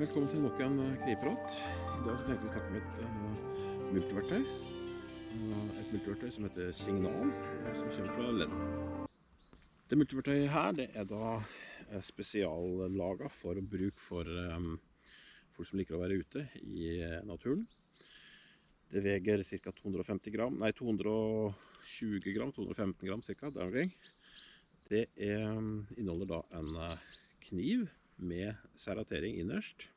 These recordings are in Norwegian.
Velkommen til nok en knivprat. I dag så tenkte vi snakke om et multiverktøy. Et multiverktøy som heter Signal, som kommer fra LED. Det multiverktøyet her, det er da spesiallaget for bruk for folk som liker å være ute i naturen. Det veger ca. 220 gram, 215 gram cirka, der omkring. Det inneholder da en kniv med serratering innerst.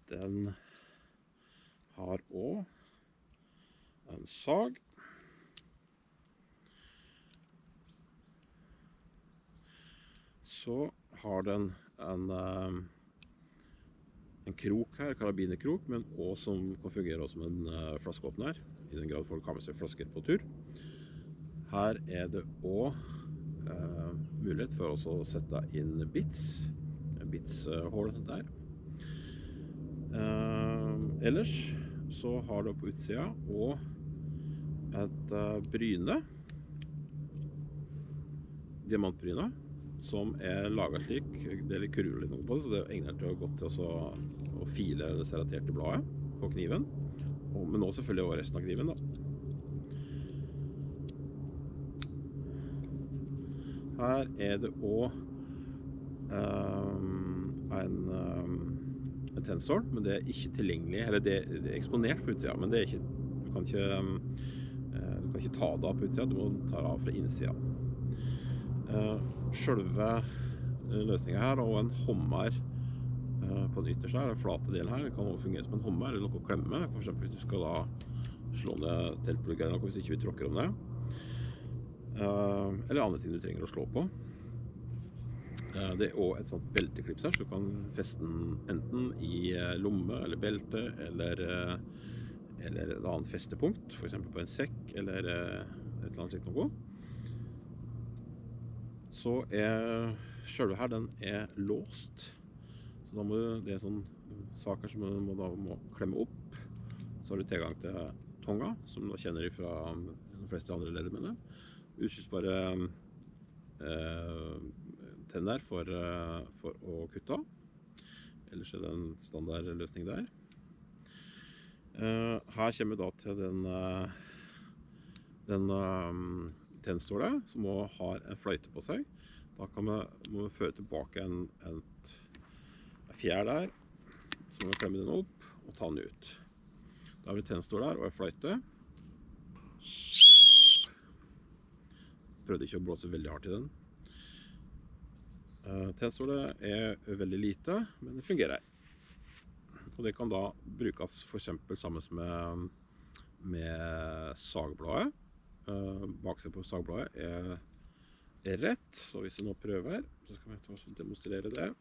Den har også en sag. Så har den en krok her, karabinerkrok, men også som kan fungere som en flaskeåpner, i den grad folk har med seg flasker på tur. Her er det også mulighet for å sette inn bits-hål der. Ellers så har det på utsida og et bryne, diamantbryne, som laget slik. Det litt kurver litt noe på det, så det egnet til godt til å file det serraterte bladet på kniven, men også selvfølgelig også resten av kniven da. Her er det også en tennstål, men det er ikke tilgjengelig, eller det er eksponert på utsida, men det er ikke, du kan ikke ta det av på utsida, du må ta det av fra innsida. Selve løsningen her, og en hommer på den ytterste her, den flate delen her, det kan også fungere som en hommer, eller noe å klemme, for eksempel hvis du skal da slå ned teltplugger eller noe, hvis du ikke vil tråkke om det. Eller andre ting du trenger å slå på. Det er også et sånt belteklips her, så du kan feste den enten i lomme eller belte, eller et annet festepunkt, for eksempel på en sekk, eller et eller annet slikt noe. Så selve her, den er låst, så da må det sånne saker som du må klemme opp. Så har du tilgang til tonga, som du kjenner fra de fleste andre ledemennene. Utskyldsbare tenner for å kutte av. Ellers er det en standardløsning der. Her kommer vi da til den tennstålet, som også har en fløyte på seg. Da må vi føre tilbake en fjær der, så må vi klemme den opp og ta den ut. Da har vi tennstål der og en fløyte. Prøvde ikke å blåse veldig hardt i den. Tennstålet er veldig lite, men det fungerer. Og det kan da brukes for eksempel sammen med sagbladet. Baksiden på sagbladet er rett, så hvis vi nå prøver, så skal vi demonstrere det.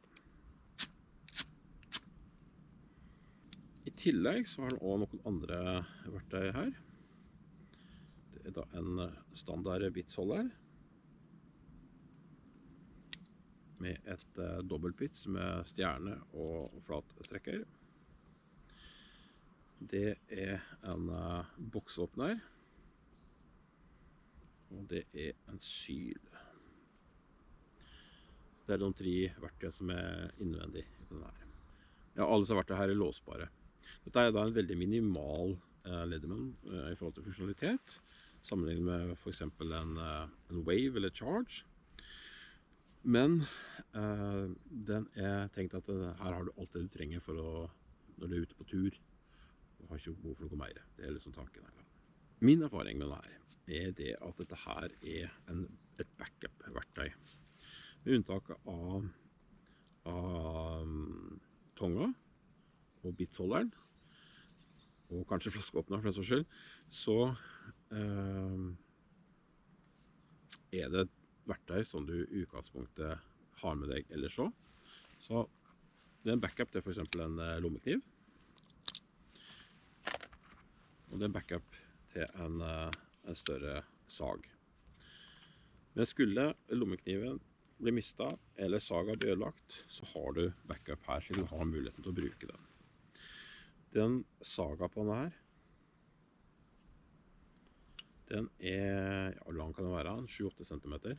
I tillegg så har den også noen andre verktøy her. Det er da en standard bitsholder med et dobbeltbits med stjerne og flat trekker. Det er en boksåpner, og det er en syl. Så det er de 3 verktøy som er innvendig i denne her. Ja, alle disse verktøy her er låsbare. Dette er da en veldig minimal Leatherman i forhold til funksjonalitet, sammenlignet med for eksempel en Wave eller Charge. Men den er tenkt at her har du alt det du trenger når du er ute på tur. Du har ikke behov for noe mer. Det er liksom tanken her. Min erfaring med denne er det at dette her er et backup-verktøy. Med unntak av tonga og bitsholderen, og kanskje flaskeåpner for den saks skyld, så er det et verktøy som du i utgangspunktet har med deg ellers også. Så det er en backup til for eksempel en lommekniv. Og det er en backup til en større sag. Men skulle lommekniven bli mistet, eller saga bli ødelagt, så har du backup her, så du har muligheten til å bruke den. Den saga på denne her, den hvor lang kan den være? 7-8 centimeter.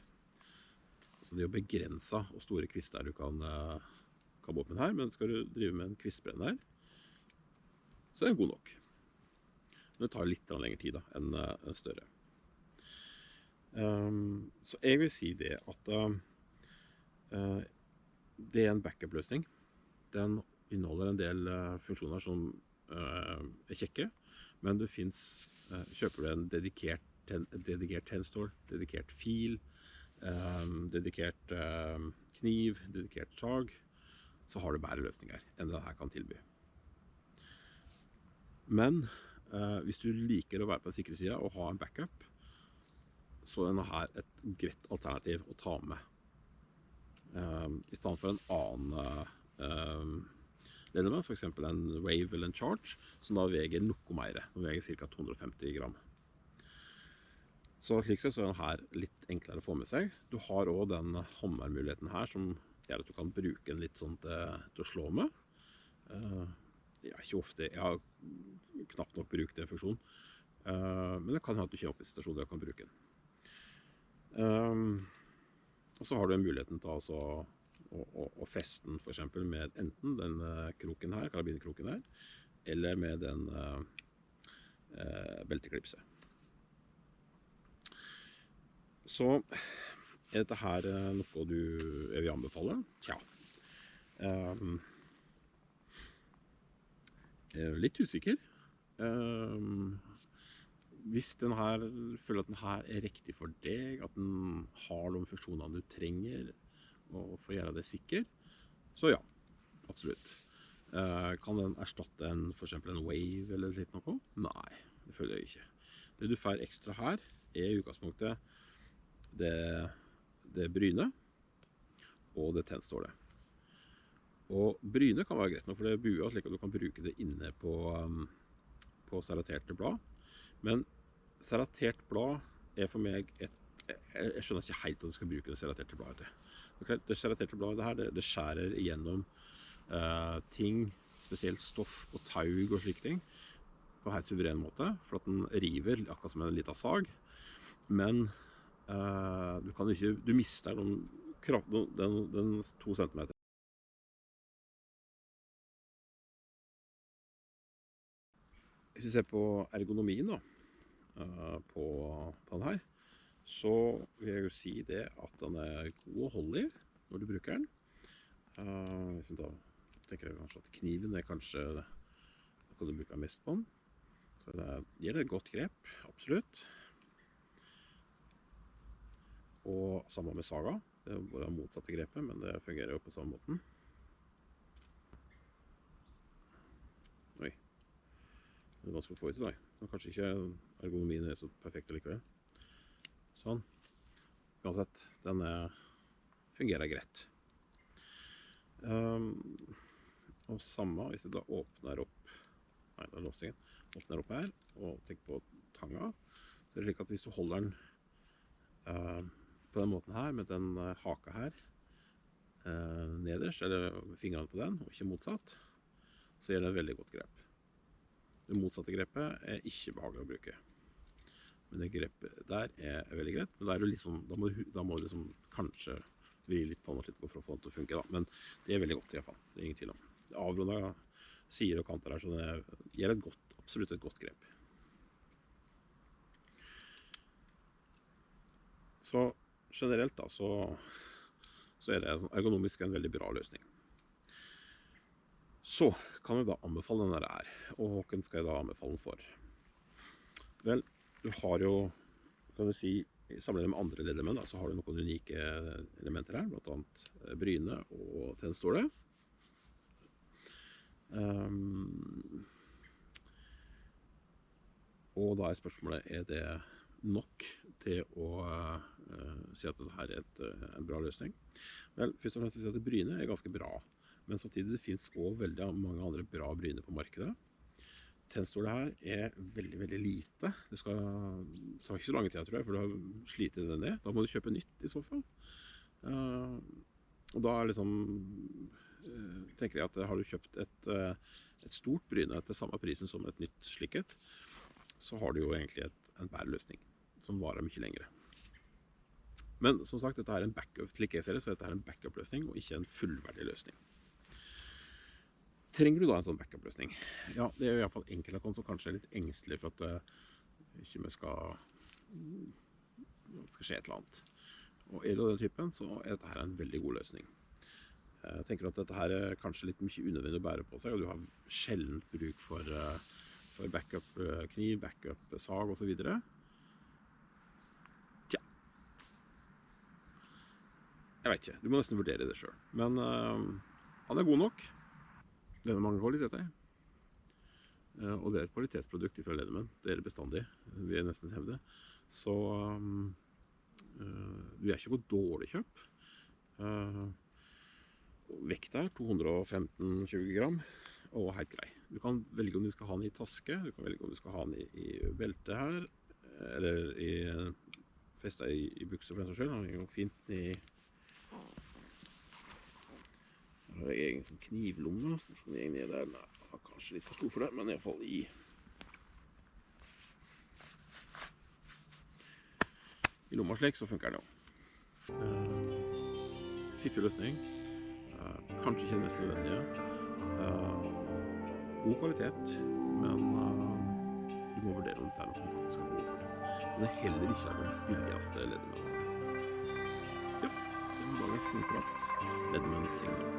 Så det er jo begrenset hvor store kvister du kan kabel her, men skal du drive med en kvistbrenner, så er den god nok. Men det tar litt lengre tid da, enn en større. Så jeg vil si det at det er en backup-løsning. Den inneholder en del funksjoner som er kjekke, men det finnes, kjøper du en dedikert tennstål, dedikert fil, dedikert kniv, dedikert sag, så har du bedre løsninger enn det her kan tilby. Men hvis du liker å være på den sikre siden og ha en backup, så er denne her et greit alternativ å ta med. I stedet for en annen ledement, for eksempel en Wave eller en Charge, som da veger noe mer. Den veger ca. 250 gram. Så slik sett så er den her litt enklere å få med seg. Du har også den hammermuligheten her, som gjør at du kan bruke den litt sånn til å slå med. Ikke ofte, jeg har knapt nok brukt den funksjonen, men det kan hende at du kommer opp i situasjoner der du kan bruke den. Og så har du muligheten til altså å feste den for eksempel med enten den kroken her, karabinkroken her, eller med den belteklipset. Så er dette her noe jeg vil anbefale? Tja. Jeg er litt usikker. Hvis den her føler at den her er riktig for deg, at den har de funksjonene du trenger for å gjøre det sikker, så ja, absolutt. Kan den erstatte for eksempel en Wave eller litt noe? Nei, det føler jeg ikke. Det du får ekstra her er i utgangspunktet det bryne og det tennstålet. Og bryne kan være greit nok, for det er bua slik at du kan bruke det inne på serraterte blad. Men serratert blad er for meg jeg skjønner ikke helt at jeg skal bruke det serraterte bladet til. Det serraterte bladet her, det skjærer igjennom ting, spesielt stoff og taug og slike ting, på en helt suveren måte, for at den river akkurat som en liten sag. Men du mister den 2 centimeter. Hvis vi ser på ergonomien da, på den her, så vil jeg jo si det at den er god å holde i når du bruker den. Hvis vi da tenker jeg kanskje at kniven er kanskje noe du bruker mest på den. Så det gir det et godt grep, absolutt. Og sammen med saga, det er bare motsatte grepet, men det fungerer jo på samme måten. Oi, det er vanskelig å få ut i dag. Så kanskje ikke ergonomien er så perfekt likevel. Sånn. Uansett, den fungerer greit. Og samme, hvis jeg da åpner opp, nei, det er låsingen, åpner opp her, og tenker på tanga, så er det slik at hvis du holder den på den måten her, med den haka her, nederst, eller fingrene på den, og ikke motsatt, så gjør det et veldig godt grep. Det motsatte grepet er ikke behagelig å bruke. Men det grepet der er veldig greit, men da må du liksom kanskje vri litt på den for å få den til å funke da. Men det er veldig godt i hvert fall, det er ingen tvil om. Det avrundet sider og kanter her, så det gir absolutt et godt grep. Så generelt da, så er det ergonomisk en veldig bra løsning. Så kan jeg da anbefale denne her, og hvem skal jeg da anbefale den for? Vel, du har jo, kan du si, sammenlignet med andre ledement, så har du noen unike elementer her, blant annet bryne og tennstålet. Og da er spørsmålet, er det nok til å si at dette her er en bra løsning? Vel, først og fremst vil jeg si at bryne er ganske bra, men samtidig det finnes også veldig mange andre bra bryne på markedet. Tennstålet her er veldig, veldig lite. Det tar ikke så lange tid, tror jeg, for du har slitet det ned. Da må du kjøpe nytt i så fall. Og da liksom, tenker jeg at har du kjøpt et stort bryne til samme prisen som et nytt slikket, så har du jo egentlig en bedre løsning, som varer mye lengre. Men som sagt, dette er en backup, slik jeg ser det, så dette er en backup-løsning, og ikke en fullverdig løsning. Trenger du da en sånn backup-løsning? Ja, det er i hvert fall enkelte av oss som kanskje er litt engstelige for at ikke vi skal skje et eller annet. Og er det den typen, så er dette her en veldig god løsning. Jeg tenker at dette her er kanskje litt mye unødvendig å bære på seg, og du har sjelden bruk for backup-kniv, backup-sag og så videre. Tja. Jeg vet ikke, du må nesten vurdere det selv. Men han er god nok. Den har mange kvaliteter. Og det er et kvalitetsprodukt fra Leatherman. Det er det bestandig. Vi er nesten hevde. Så du er ikke på dårlig kjøp. Vekta er 215-20 gram, og helt grei. Du kan velge om du skal ha den i taske, du kan velge om du skal ha den i belte her, eller festet i bukser for den som selv. Den er jo fint i... Her har jeg egen sånn knivlomme, som jeg ned der. Den er kanskje litt for stor for det, men i hvert fall i lomma slik, så funker den jo. Fiffig løsning. Kanskje ikke det mest nødvendige. God kvalitet, men du må vurdere om dette er noe som faktisk skal gå for det. Den er heller ikke den billigste Leatherman. Ja, det var dagens knivprat. Leatherman Signal.